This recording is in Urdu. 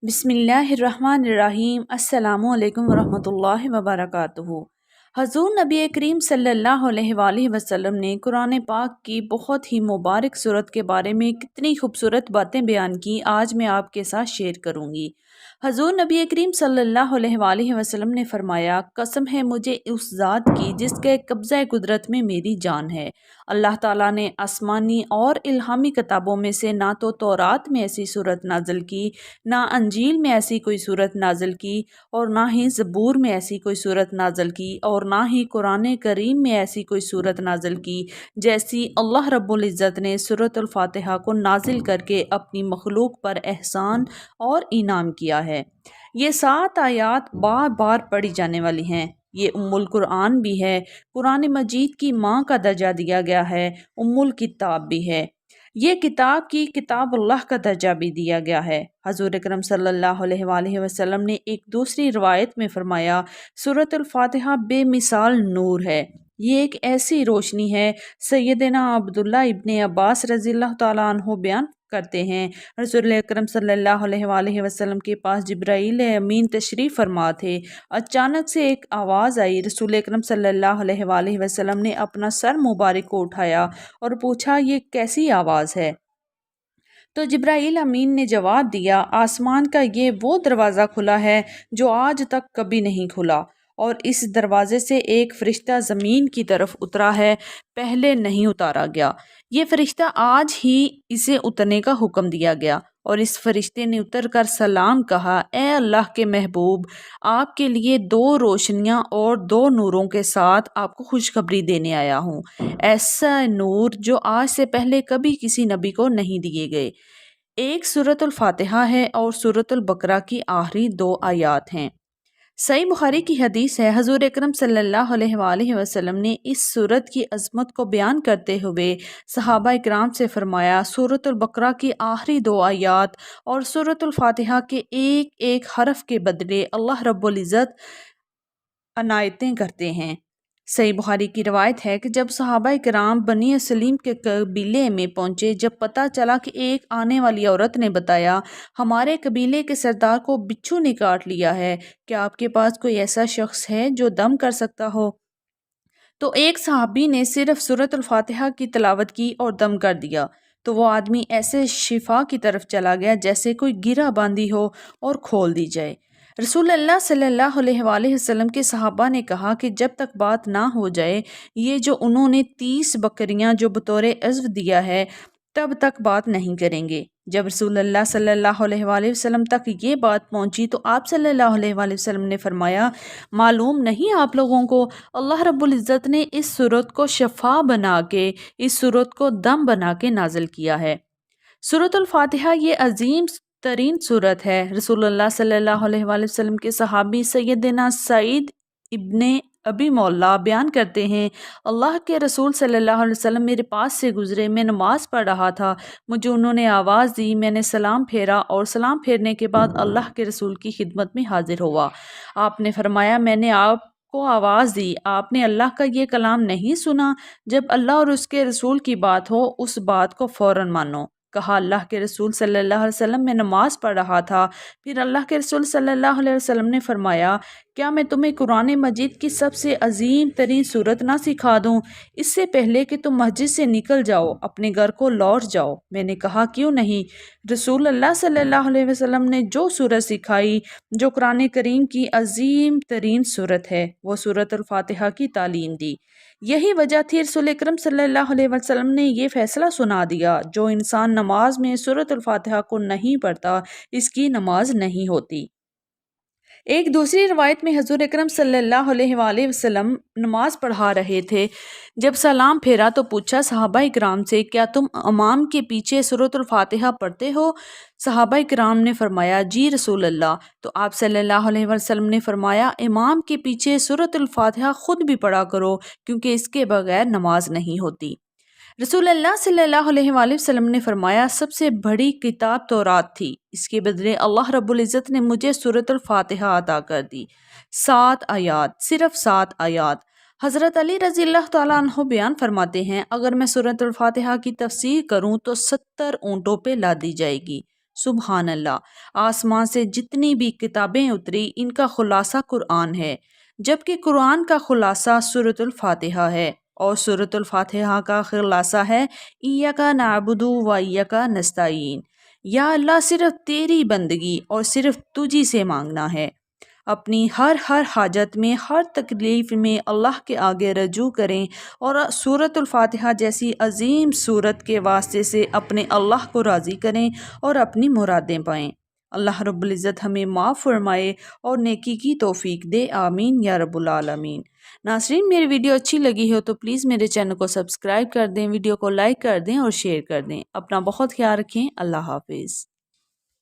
بسم اللہ الرحمن الرحیم۔ السلام علیکم ورحمۃ اللہ وبرکاتہ۔ حضور نبی کریم صلی اللہ علیہ وآلہ وسلم نے قرآن پاک کی بہت ہی مبارک صورت کے بارے میں کتنی خوبصورت باتیں بیان کی، آج میں آپ کے ساتھ شیئر کروں گی۔ حضور نبی کریم صلی اللہ علیہ وآلہ وسلم نے فرمایا، قسم ہے مجھے اس ذات کی جس کے قبضہ قدرت میں میری جان ہے۔ اللہ تعالیٰ نے آسمانی اور الہامی کتابوں میں سے نہ تو تورات میں ایسی صورت نازل کی، نہ انجیل میں ایسی کوئی صورت نازل کی، اور نہ ہی زبور میں ایسی کوئی صورت نازل کی، اور نہ ہی قرآن کریم میں ایسی کوئی صورت نازل کی جیسی اللہ رب العزت نے سورۃ الفاتحہ کو نازل کر کے اپنی مخلوق پر احسان اور انعام کیا ہے۔ یہ 7 آیات بار بار پڑھی جانے والی ہیں۔ یہ ام القرآن بھی ہے، قرآن مجید کی ماں کا درجہ دیا گیا ہے، ام الکتاب بھی ہے۔ یہ کتاب کی کتاب اللہ کا درجہ بھی دیا گیا ہے۔ حضور اکرم صلی اللہ علیہ وآلہ وسلم نے ایک دوسری روایت میں فرمایا، سورۃ الفاتحہ بے مثال نور ہے، یہ ایک ایسی روشنی ہے۔ سیدنا عبداللہ ابن عباس رضی اللہ تعالیٰ عنہ بیان کرتے ہیں، رسول اکرم صلی اللہ علیہ وآلہ وسلم کے پاس جبرائیل امین تشریف فرما تھے۔ اچانک سے ایک آواز آئی۔ رسول اکرم صلی اللہ علیہ وآلہ وسلم نے اپنا سر مبارک کو اٹھایا اور پوچھا، یہ کیسی آواز ہے؟ تو جبرائیل امین نے جواب دیا، آسمان کا یہ وہ دروازہ کھلا ہے جو آج تک کبھی نہیں کھلا، اور اس دروازے سے ایک فرشتہ زمین کی طرف اترا ہے، پہلے نہیں اتارا گیا۔ یہ فرشتہ آج ہی اسے اترنے کا حکم دیا گیا، اور اس فرشتے نے اتر کر سلام کہا، اے اللہ کے محبوب، آپ کے لیے 2 روشنیاں اور 2 نوروں کے ساتھ آپ کو خوشخبری دینے آیا ہوں، ایسا نور جو آج سے پہلے کبھی کسی نبی کو نہیں دیے گئے۔ ایک سورۃ الفاتحہ ہے اور سورۃ البقرہ کی آخری 2 آیات ہیں۔ صحیح بخاری کی حدیث ہے، حضور اکرم صلی اللہ علیہ وآلہ وسلم نے اس سورت کی عظمت کو بیان کرتے ہوئے صحابہ اکرام سے فرمایا، سورۃ البقرہ کی آخری 2 آیات اور سورۃ الفاتحہ کے ایک ایک حرف کے بدلے اللہ رب العزت عنایتیں کرتے ہیں۔ صحیح بخاری کی روایت ہے کہ جب صحابہ کرام بنی سلیم کے قبیلے میں پہنچے، جب پتہ چلا کہ ایک آنے والی عورت نے بتایا، ہمارے قبیلے کے سردار کو بچھو نے کاٹ لیا ہے، کیا آپ کے پاس کوئی ایسا شخص ہے جو دم کر سکتا ہو؟ تو ایک صحابی نے صرف سورۃ الفاتحہ کی تلاوت کی اور دم کر دیا، تو وہ آدمی ایسے شفا کی طرف چلا گیا جیسے کوئی گرہ باندھی ہو اور کھول دی جائے۔ رسول اللہ صلی اللہ علیہ وآلہ وسلم کے صحابہ نے کہا کہ جب تک بات نہ ہو جائے، یہ جو انہوں نے 30 بکریاں جو بطور عزو دیا ہے، تب تک بات نہیں کریں گے۔ جب رسول اللہ صلی اللہ علیہ وآلہ وسلم تک یہ بات پہنچی تو آپ صلی اللہ علیہ وآلہ وسلم نے فرمایا، معلوم نہیں آپ لوگوں کو، اللہ رب العزت نے اس سورت کو شفا بنا کے، اس سورت کو دم بنا کے نازل کیا ہے۔ سورۃ الفاتحہ یہ عظیم ترین سورت ہے۔ رسول اللہ صلی اللہ علیہ وآلہ وسلم کے صحابی سیدنا سعید ابن ابی مولا بیان کرتے ہیں، اللہ کے رسول صلی اللہ علیہ وسلم میرے پاس سے گزرے، میں نماز پڑھ رہا تھا، مجھے انہوں نے آواز دی، میں نے سلام پھیرا، اور سلام پھیرنے کے بعد اللہ کے رسول کی خدمت میں حاضر ہوا۔ آپ نے فرمایا، میں نے آپ کو آواز دی، آپ نے اللہ کا یہ کلام نہیں سنا؟ جب اللہ اور اس کے رسول کی بات ہو، اس بات کو فوراً مانو۔ کہا، اللہ کے رسول صلی اللہ علیہ وسلم میں نماز پڑھ رہا تھا۔ پھر اللہ کے رسول صلی اللہ علیہ وسلم نے فرمایا، کیا میں تمہیں قرآن مجید کی سب سے عظیم ترین صورت نہ سکھا دوں؟ اس سے پہلے کہ تم مسجد سے نکل جاؤ، اپنے گھر کو لوٹ جاؤ۔ میں نے کہا، کیوں نہیں؟ رسول اللہ صلی اللہ علیہ وسلم نے جو صورت سکھائی، جو قرآن کریم کی عظیم ترین صورت ہے، وہ سورۃ الفاتحہ کی تعلیم دی۔ یہی وجہ تھی رسول اکرم صلی اللہ علیہ وسلم نے یہ فیصلہ سنا دیا، جو انسان نماز میں سورۃ الفاتحہ کو نہیں پڑھتا، اس کی نماز نہیں ہوتی۔ ایک دوسری روایت میں حضور اکرم صلی اللہ علیہ وآلہ وسلم نماز پڑھا رہے تھے، جب سلام پھیرا تو پوچھا صحابہ کرام سے، کیا تم امام کے پیچھے سورۃ الفاتحہ پڑھتے ہو؟ صحابہ کرام نے فرمایا، جی رسول اللہ۔ تو آپ صلی اللہ علیہ وسلم نے فرمایا، امام کے پیچھے سورۃ الفاتحہ خود بھی پڑھا کرو، کیونکہ اس کے بغیر نماز نہیں ہوتی۔ رسول اللہ صلی اللہ علیہ وآلہ وسلم نے فرمایا، سب سے بڑی کتاب تورات تھی، اس کے بدلے اللہ رب العزت نے مجھے سورۃ الفاتحہ عطا کر دی، 7 آیات، صرف 7 آیات۔ حضرت علی رضی اللہ تعالیٰ عنہ بیان فرماتے ہیں، اگر میں سورۃ الفاتحہ کی تفسیر کروں تو 70 اونٹوں پہ لادی جائے گی۔ سبحان اللہ، آسمان سے جتنی بھی کتابیں اتری ان کا خلاصہ قرآن ہے، جبکہ قرآن کا خلاصہ سورۃ الفاتحہ ہے، اور سورۃ الفاتحہ کا خلاصہ ہے ایاک نعبد و ایاک نستعین، یا اللہ صرف تیری بندگی اور صرف تجھی سے مانگنا ہے۔ اپنی ہر حاجت میں، ہر تکلیف میں اللہ کے آگے رجوع کریں، اور سورۃ الفاتحہ جیسی عظیم سورت کے واسطے سے اپنے اللہ کو راضی کریں اور اپنی مرادیں پائیں۔ اللہ رب العزت ہمیں معاف فرمائے اور نیکی کی توفیق دے، آمین یا رب العالمین۔ ناظرین، میری ویڈیو اچھی لگی ہو تو پلیز میرے چینل کو سبسکرائب کر دیں، ویڈیو کو لائک کر دیں اور شیئر کر دیں۔ اپنا بہت خیال رکھیں، اللہ حافظ۔